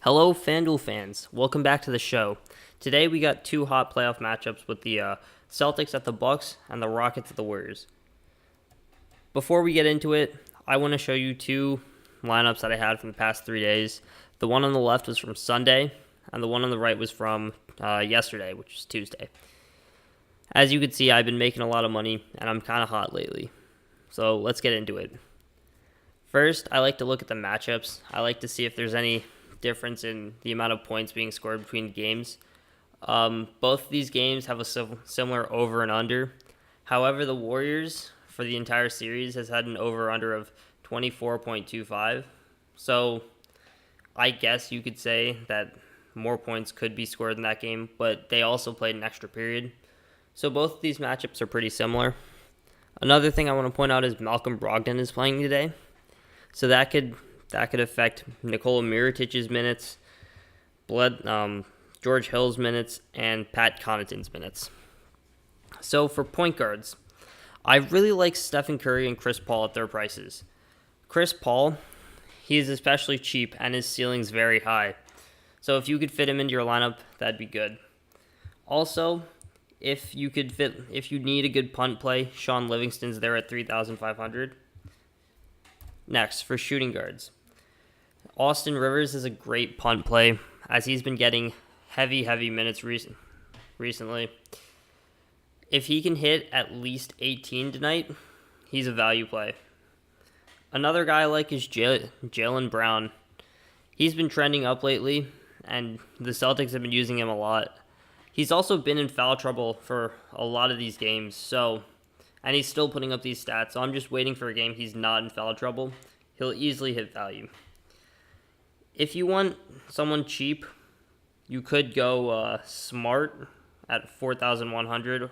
Hello, Fanduel fans. Welcome back to the show. Today we got two hot playoff matchups with the Celtics at the Bucks and the Rockets at the Warriors. Before we get into it, I want to show you two lineups that I had from the past 3 days. The one on the left was from Sunday, and the one on the right was from yesterday, which is Tuesday. As you can see, I've been making a lot of money, and I'm kind of hot lately. So let's get into it. First, I like to look at the matchups. I like to see if there's any difference in the amount of points being scored between games. Both of these games have a similar over and under. However, the Warriors for the entire series has had an over-under of 24.25. So I guess you could say that more points could be scored in that game, but they also played an extra period. So both of these matchups are pretty similar. Another thing I want to point out is Malcolm Brogdon is playing today. So that could affect Nikola Mirotic's minutes, George Hill's minutes, and Pat Connaughton's minutes. So for point guards, I really like Stephen Curry and Chris Paul at their prices. Chris Paul, he is especially cheap and his ceiling's very high. So if you could fit him into your lineup, that'd be good. Also, if you need a good punt play, Sean Livingston's there at 3,500. Next, for shooting guards, Austin Rivers is a great punt play as he's been getting heavy minutes recently. If he can hit at least 18 tonight, he's a value play. Another guy I like is Jaylen Brown. He's been trending up lately, and the Celtics have been using him a lot. He's also been in foul trouble for a lot of these games, and he's still putting up these stats, so I'm just waiting for a game he's not in foul trouble. He'll easily hit value. If you want someone cheap, you could go Smart at 4,100.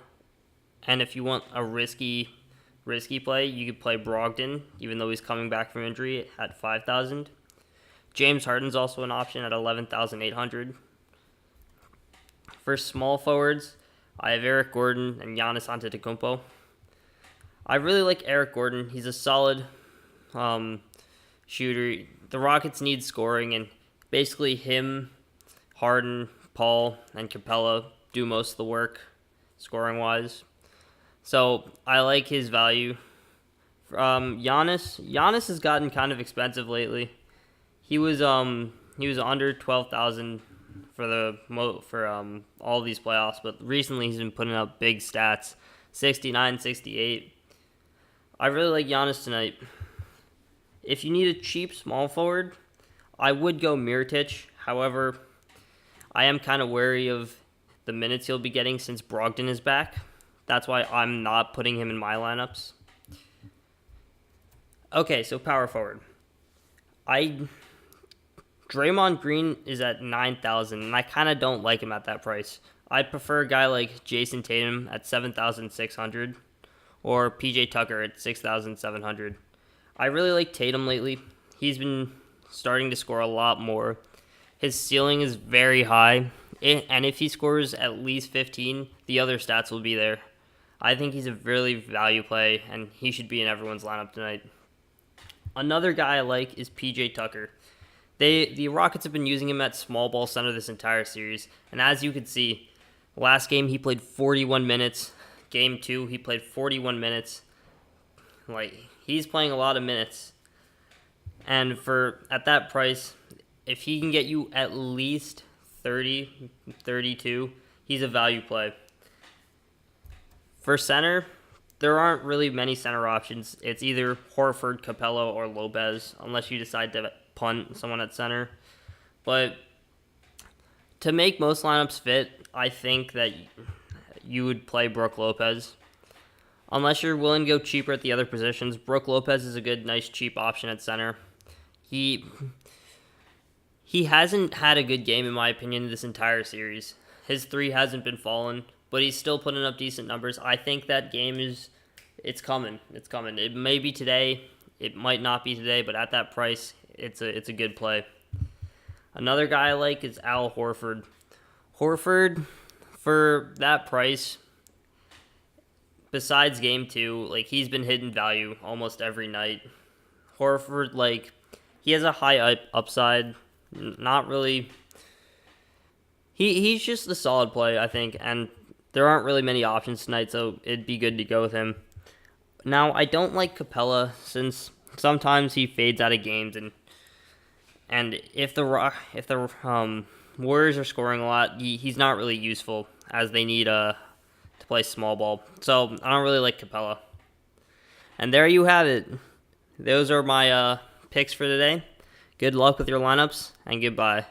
And if you want a risky play, you could play Brogdon, even though he's coming back from injury, at 5,000. James Harden's also an option at 11,800. For small forwards, I have Eric Gordon and Giannis Antetokounmpo. I really like Eric Gordon. He's a solid shooter. The Rockets need scoring, and basically him, Harden, Paul, and Capella do most of the work scoring-wise. So I like his value. Giannis has gotten kind of expensive lately. He was under 12,000 for all these playoffs, but recently he's been putting up big stats, 69, 68. I really like Giannis tonight. If you need a cheap small forward, I would go Mirotic. However, I am kind of wary of the minutes he'll be getting since Brogdon is back. That's why I'm not putting him in my lineups. Okay, so power forward. Draymond Green is at 9,000, and I kind of don't like him at that price. I'd prefer a guy like Jason Tatum at 7,600 or PJ Tucker at 6,700. I really like Tatum lately. He's been starting to score a lot more. His ceiling is very high, and if he scores at least 15, the other stats will be there. I think he's a really value play, and he should be in everyone's lineup tonight. Another guy I like is PJ Tucker. The Rockets have been using him at small ball center this entire series, and as you can see, last game he played 41 minutes. Game 2, he played 41 minutes. He's playing a lot of minutes. And at that price, if he can get you at least 30, 32, he's a value play. For center, there aren't really many center options. It's either Horford, Capello, or Lopez, unless you decide to punt someone at center. But to make most lineups fit, I think that you would play Brook Lopez. Unless you're willing to go cheaper at the other positions, Brook Lopez is a good, nice, cheap option at center. He hasn't had a good game, in my opinion, this entire series. His three hasn't been falling, but he's still putting up decent numbers. I think that game it's coming. It's coming. It may be today. It might not be today, but at that price, it's a good play. Another guy I like is Al Horford. Horford, for that price, besides game 2, he's been hitting value almost every night. Horford, he has a high upside, Not really. He's just a solid play, I think, and there aren't really many options tonight, so it'd be good to go with him. Now, I don't like Capella since sometimes he fades out of games, and if the Warriors are scoring a lot, he's not really useful as they need to play small ball. So I don't really like Capella. And there you have it. Those are my picks for today. Good luck with your lineups, and goodbye.